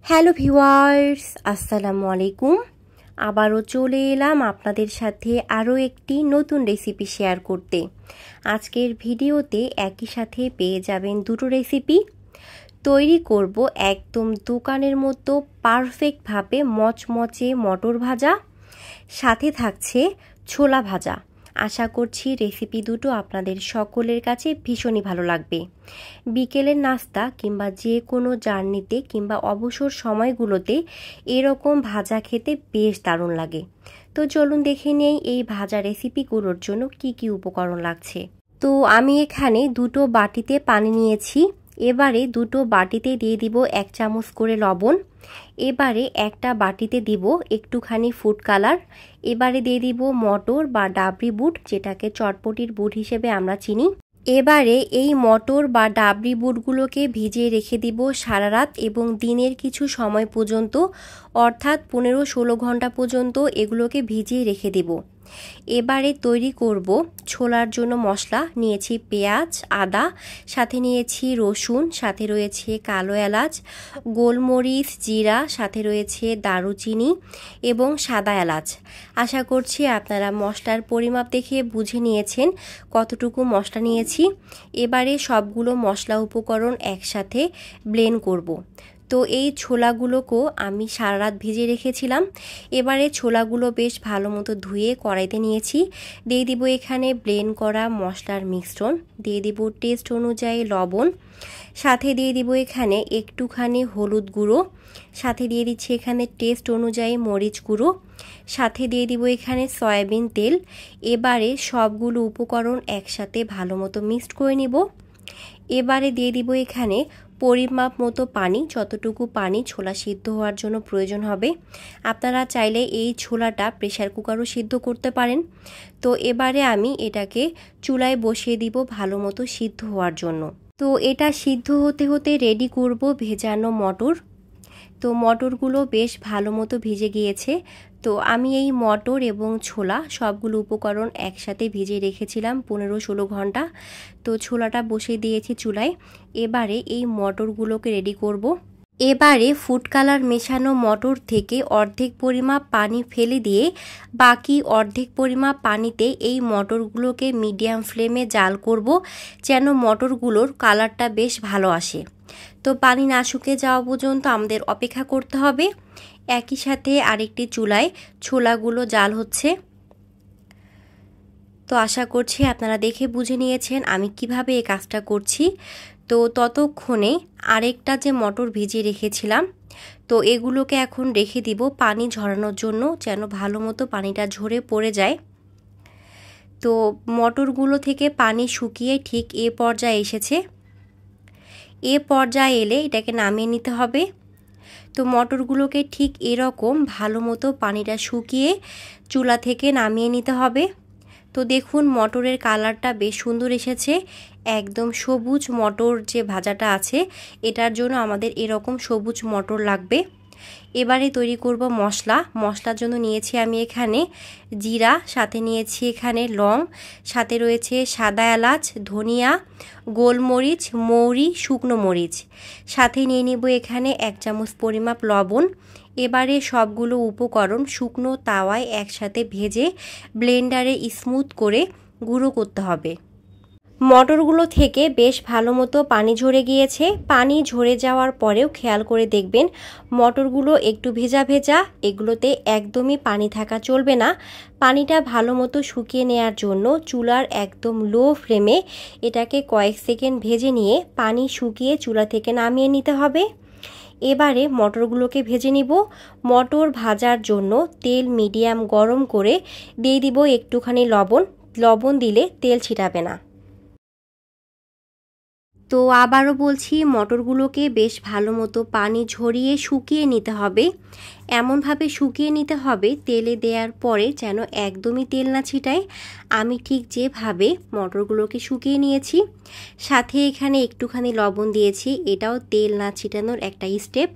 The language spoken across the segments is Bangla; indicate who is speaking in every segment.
Speaker 1: হ্যালো ভিউয়ার্স, আসসালামু আলাইকুম। আবারও চলে এলাম আপনাদের সাথে আরও একটি নতুন রেসিপি শেয়ার করতে। আজকের ভিডিওতে একই সাথে পেয়ে যাবেন দুটো রেসিপি। তৈরি করব একদম দোকানের মতো পারফেক্টভাবে মচমচে মটর ভাজা, সাথে থাকছে ছোলা ভাজা। আশা করছি রেসিপি দুটো আপনাদের সকলের কাছে ভীষণই ভালো লাগবে। বিকেলের নাস্তা কিংবা যে কোনো জার্নিতে কিংবা অবসর সময়গুলোতে এরকম ভাজা খেতে বেশ দারুণ লাগে। তো চলুন দেখে নেই এই ভাজা রেসিপিগুলোর জন্য কি কি উপকরণ লাগছে। তো আমি এখানে দুটো বাটিতে পানি নিয়েছি। এবারে দুটো বাটিতে দিয়ে দিব 1 চামচ করে লবণ। এবারে একটা বাটিতে দিব একটুখানি ফুড কালার। এবারে দিয়ে দিব মটর বা ডাবরি বুট, যেটাকে চটপটির বুট হিসেবে আমরা চিনি। এবারে এই মটর বা ডাবরি বুটগুলোকে ভিজিয়ে রেখে দিব সারা রাত এবং দিনের কিছু সময় পর্যন্ত, অর্থাৎ 15-16 ঘন্টা পর্যন্ত এগুলোকে ভিজিয়ে রেখে দেব। এবারে তৈরি করব ছোলার জন্য মশলা। নিয়েছি পেঁয়াজ, আদা, সাথে নিয়েছি রসুন, সাথে রয়েছে কালো এলাচ, গোলমরিচ, জিরা, সাথে রয়েছে দারুচিনি এবং সাদা এলাচ। আশা করছি আপনারা মশলার পরিমাপ দেখে বুঝে নিয়েছেন কতটুকু মশলা নিয়েছি। এবারে সবগুলো মশলা উপকরণ একসাথে ব্লেন্ড করব। তো এই ছোলাগুলোকেও আমি সারা রাত ভিজিয়ে রেখেছিলাম। এবারে ছোলাগুলো বেশ ভালো মতো ধুয়ে কড়াইতে নিয়েছি। দিয়ে দিব এখানে ব্লেন্ড করা মশলার মিশ্রণ, দিয়ে দিব টেস্ট অনুযায়ী লবণ, সাথে দিয়ে দিব এখানে একটুখানি হলুদ গুঁড়ো, সাথে দিয়ে দিচ্ছি এখানে টেস্ট অনুযায়ী মরিচ গুঁড়ো, সাথে দিয়ে দিব এখানে সয়াবিন তেল। এবারে সবগুলো উপকরণ একসাথে ভালো মতো মিক্সড করে নিব। এবারে দিয়ে দিব এখানে পরিমাপ মতো পানি, যতটুকু পানি ছোলা সিদ্ধ হওয়ার জন্য প্রয়োজন হবে। আপনারা চাইলে এই ছোলাটা প্রেসার কুকারও সিদ্ধ করতে পারেন। তো এবারে আমি এটাকে চুলায় বসিয়ে দিব ভালো মতো সিদ্ধ হওয়ার জন্য। তো এটা সিদ্ধ হতে হতে রেডি করব ভেজানো মটর। তো মটরগুলো বেশ ভালো মতো ভিজে গিয়েছে। তো আমি এই মটর এবং ছোলা সবগুলো উপকরণ একসাথে ভিজিয়ে রেখেছিলাম 15-16 ঘন্টা। তো ছোলাটা বসিয়ে দিয়েছি চুলায়। এবারে এই মটরগুলোকে রেডি করব। এবারে ফুড কালার মেশানো মটর থেকে অর্ধেক পরিমাপ পানি ফেলে দিয়ে বাকি অর্ধেক পরিমাপ পানিতে এই মটরগুলোকে মিডিয়াম ফ্লেমে জাল করব, যেন মটরগুলোর কালারটা বেশ ভালো আসে। তো পানি না শুকিয়ে যাওয়া পর্যন্ত আমাদের অপেক্ষা করতে হবে। একই সাথে আরেকটি চুলায় ছোলাগুলো জাল হচ্ছে। তো আশা করছি আপনারা দেখে বুঝে নিয়েছেন আমি কিভাবে এই কাজটা করছি। তো ততক্ষণে আরেকটা যে মটর ভিজিয়ে রেখেছিলাম, তো এগুলোকে এখন রেখে দিব পানি ঝরানোর জন্য, যেন ভালো মতো পানিটা ঝরে পড়ে যায়। তো মটরগুলো থেকে পানি শুকিয়ে ঠিক এ পর্যায়ে এসেছে। এ পর্যায়ে এলে এটাকে নামিয়ে নিতে হবে। তো মটরগুলোকে ঠিক এরকম ভালো মতো পানিটা শুকিয়ে চুলা থেকে নামিয়ে নিতে হবে। তো দেখুন মটরের কালারটা বেশ সুন্দর এসেছে, একদম সবুজ মটর যে ভাজাটা আছে এটার জন্য আমাদের এরকম সবুজ মটর লাগবে। এবারে তৈরি করব মশলা। মশলার জন্য নিয়েছি আমি এখানে জিরা, সাথে নিয়েছি এখানে লং, সাথে রয়েছে সাদা এলাচ, ধনিয়া, গোলমরিচ, মৌরি, শুকনো মরিচ, সাথে নিয়ে নেব এখানে 1 চামচ পরিমাপ লবণ। এবারে সবগুলো উপকরণ শুকনো তাওয়ায় একসাথে ভেজে ব্লেন্ডারে স্মুথ করে গুঁড়ো করতে হবে। মটরগুলো থেকে বেশ ভালো মতো পানি ঝরে গিয়েছে। পানি ঝরে যাওয়ার পরেও খেয়াল করে দেখবেন মটরগুলো একটু ভেজা ভেজা, এগুলোতে একদমই পানি থাকা চলবে না। পানিটা ভালো মতো শুকিয়ে নেওয়ার জন্য চুলার একদম লো ফ্লেমে এটাকে কয়েক সেকেন্ড ভেজে নিয়ে পানি শুকিয়ে চুলা থেকে নামিয়ে নিতে হবে। এবারে মটরগুলোকে ভেজে নিব। মটর ভাজার জন্য তেল মিডিয়াম গরম করে দিয়ে দিব একটুখানি লবণ। লবণ দিলে তেল ছিটাবে না। তো আবারও বলছি, মটরগুলোকে বেশ ভালো মতো পানি ঝরিয়ে শুকিয়ে নিতে হবে। এমনভাবে শুকিয়ে নিতে হবে তেলে দেওয়ার পরে যেন একদমই তেল না ছিটায়। আমি ঠিক যেভাবে মটরগুলোকে শুকিয়ে নিয়েছি, সাথে এখানে একটুখানি লবণ দিয়েছি, এটাও তেল না ছিটানোর একটা স্টেপ।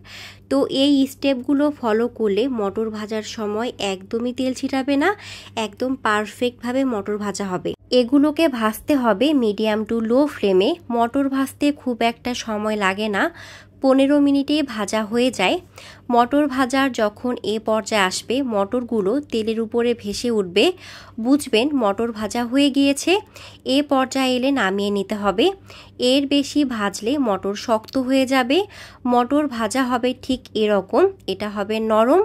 Speaker 1: তো এই স্টেপগুলো ফলো করলে মটর ভাজার সময় একদমই তেল ছিটাবে না, একদম পারফেক্টভাবে মটর ভাজা হবে। এগুলোকে ভাজতে হবে মিডিয়াম টু লো ফ্লেমে। মটর ভাজতে খুব একটা সময় লাগে না, 15 মিনিটে ভাজা হয়ে যায়। মটর ভাজার যখন এ পর্যায়ে আসবে, মটরগুলো তেলের উপরে ভেসে উঠবে, বুঝবেন মটর ভাজা হয়ে গিয়েছে। এ পর্যায়ে এলে নামিয়ে নিতে হবে। এর বেশি ভাজলে মটর শক্ত হয়ে যাবে। মটর ভাজা হবে ঠিক এরকম, এটা হবে নরম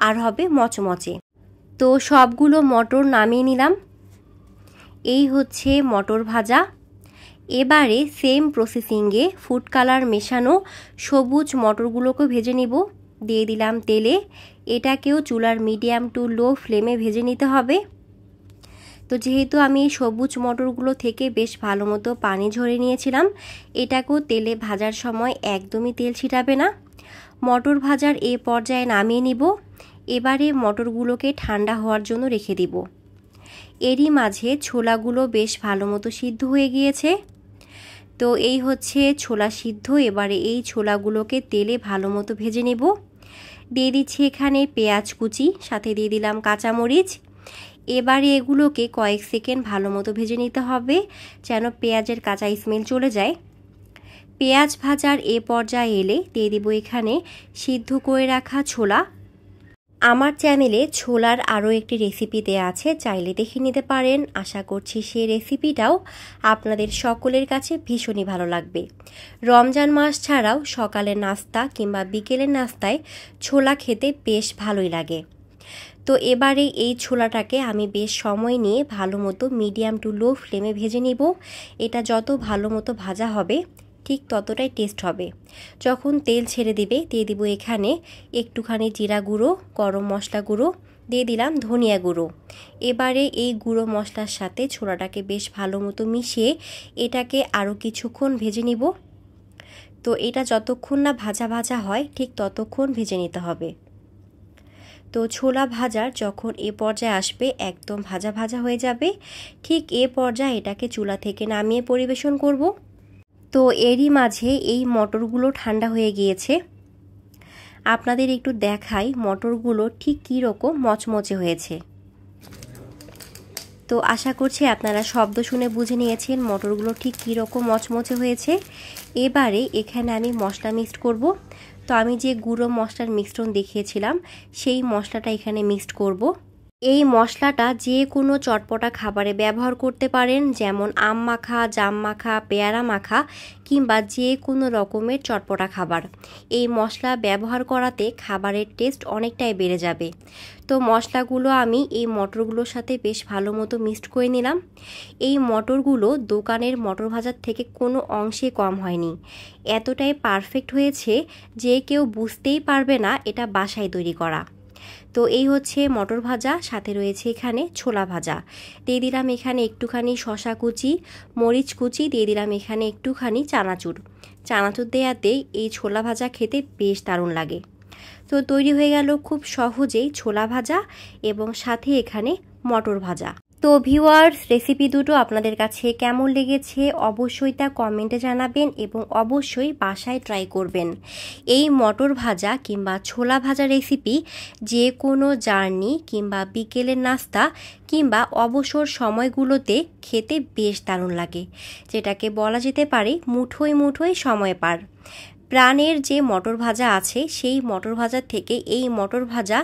Speaker 1: আর হবে মচমচে। তো সবগুলো মটর নামিয়ে নিলাম। এই হচ্ছে মটর ভাজা। এবারে সেম প্রসেসিংয়ে ফুড কালার মেশানো সবুজ মটরগুলোকে ভেজে নিব। দিয়ে দিলাম তেলে। এটাকেও চুলার মিডিয়াম টু লো ফ্লেমে ভেজে নিতে হবে। তো যেহেতু আমি সবুজ মটরগুলো থেকে বেশ ভালো মতো পানি ঝরে নিয়েছিলাম, এটাকেও তেলে ভাজার সময় একদমই তেল ছিটাবে না। মটর ভাজার এ পর্যায়ে নামিয়ে নিব। এবারে মটরগুলোকে ঠান্ডা হওয়ার জন্য রেখে দিব। এরই মাঝে ছোলাগুলো বেশ ভালো মতো সিদ্ধ হয়ে গিয়েছে। তো এই হচ্ছে ছোলা সিদ্ধ। এবারে এই ছোলাগুলোকে তেলে ভালো মতো ভেজে নেব। দিয়ে দিচ্ছি এখানে পেঁয়াজ কুচি, সাথে দিয়ে দিলাম কাঁচামরিচ। এবারে এগুলোকে কয়েক সেকেন্ড ভালো মতো ভেজে নিতে হবে, যেন পেঁয়াজের কাঁচা স্মেল চলে যায়। পেঁয়াজ ভাজার এ পর্যায়ে এলে দিয়ে দিব এখানে সিদ্ধ করে রাখা ছোলা। আমার চ্যানেলে ছোলার আরও একটি রেসিপি দেয়া আছে, চাইলে দেখে নিতে পারেন। আশা করছি সেই রেসিপিটাও আপনাদের সকলের কাছে ভীষণই ভালো লাগবে। রমজান মাস ছাড়াও সকালের নাস্তা কিংবা বিকেলের নাস্তায় ছোলা খেতে বেশ ভালোই লাগে। তো এবারে এই ছোলাটাকে আমি বেশ সময় নিয়ে ভালো মতো মিডিয়াম টু লো ফ্লেমে ভেজে নিব। এটা যত ভালো মতো ভাজা হবে ঠিক ততটাই টেস্ট হবে। যখন তেল ছেড়ে দিবে, দিয়ে দিব এখানে একটুখানি জিরা গুঁড়ো, গরম মশলা গুঁড়ো, দিয়ে দিলাম ধনিয়া গুঁড়ো। এবারে এই গুঁড়ো মশলার সাথে ছোলাটাকে বেশ ভালো মতো মিশিয়ে এটাকে আরও কিছুক্ষণ ভেজে নিব। তো এটা যতক্ষণ না ভাজা ভাজা হয় ঠিক ততক্ষণ ভেজে নিতে হবে। তো ছোলা ভাজার যখন এ পর্যায়ে আসবে, একদম ভাজা ভাজা হয়ে যাবে, ঠিক এ পর্যায়ে এটাকে চুলা থেকে নামিয়ে পরিবেশন করব। তো এরই মাঝে এই মটরগুলো ঠান্ডা হয়ে গিয়েছে। আপনাদের একটু দেখাই মটরগুলো ঠিক কী রকম মচমচে হয়েছে। তো আশা করছি আপনারা শব্দ শুনে বুঝে নিয়েছেন মটরগুলো ঠিক কী রকম মচমচে হয়েছে। এবারে এখানে আমি মশলা মিক্সড করব। তো আমি যে গুঁড়ো মশলার মিশ্রণ দেখিয়েছিলাম সেই মশলাটা এখানে মিক্সড করব। এই মশলাটা যে কোনো চটপটা খাবারে ব্যবহার করতে পারেন, যেমন আম মাখা, জাম মাখা, পেয়ারা মাখা কিংবা যে কোনো রকমের চটপটা খাবার। এই মশলা ব্যবহার করাতে খাবারের টেস্ট অনেকটাই বেড়ে যাবে। তো মশলাগুলো আমি এই মটরগুলোর সাথে বেশ ভালো মতো মিক্সড করে নিলাম। এই মটরগুলো দোকানের মটর ভাজার থেকে কোনো অংশে কম হয়নি। এতটাই পারফেক্ট হয়েছে যে কেউ বুঝতেই পারবে না এটা বাসায় তৈরি করা। তো এই হচ্ছে মটর ভাজা, সাথে রয়েছে এখানে ছোলা ভাজা। দিয়ে দিলাম এখানে একটুখানি শসা কুচি, মরিচ কুচি, দিয়ে দিলাম এখানে একটুখানি চানাচুর। চানাচুর দেওয়াতে এই ছোলা ভাজা খেতে বেশ দারুণ লাগে। তো তৈরি হয়ে গেল খুব সহজেই ছোলা ভাজা এবং সাথে এখানে মটর ভাজা। তো ভিউয়ার্স, রেসিপি দুটো আপনাদের কাছে কেমন লেগেছে অবশ্যই তা কমেন্টে জানাবেন এবং অবশ্যই বাসায় ট্রাই করবেন। এই মটর ভাজা কিংবা ছোলা ভাজা রেসিপি যে কোনো জার্নি কিংবা বিকেলের নাস্তা কিংবা অবসর সময়গুলোতে খেতে বেশ দারুণ লাগে, যেটাকে বলা যেতে পারে মুঠোয় মুঠোয় সময় পার। প্রাণের যে মটর ভাজা আছে সেই মটর ভাজার থেকে এই মটর ভাজা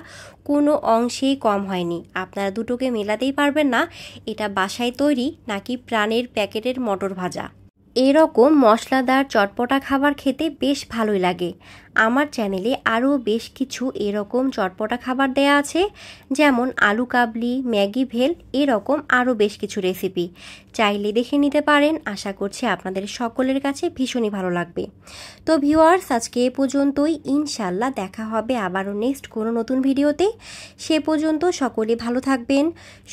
Speaker 1: কোনো অংশেই কম হয়নি। আপনারা দুটোকে মেলাতেই পারবেন না এটা বাসায় তৈরি নাকি প্রাণের প্যাকেটের মটর ভাজা। এরকম মশলাদার চটপটা খাবার খেতে বেশ ভালোই লাগে। আমার চ্যানেলে আরও বেশ কিছু এরকম চটপটা খাবার দেয়া আছে, যেমন আলু কাবলি, ম্যাগি ভেল, এরকম আরও বেশ কিছু রেসিপি চাইলে দেখে নিতে পারেন। আশা করছি আপনাদের সকলের কাছে ভীষণই ভালো লাগবে। তো ভিউয়ার্স, আজকে এ পর্যন্তই। ইনশাল্লাহ দেখা হবে আবারও নেক্সট কোনো নতুন ভিডিওতে। সে পর্যন্ত সকলে ভালো থাকবেন,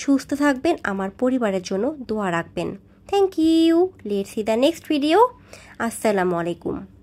Speaker 1: সুস্থ থাকবেন, আমার পরিবারের জন্য দোয়া রাখবেন। Thank you. Let's see the next video. Assalamu alaikum.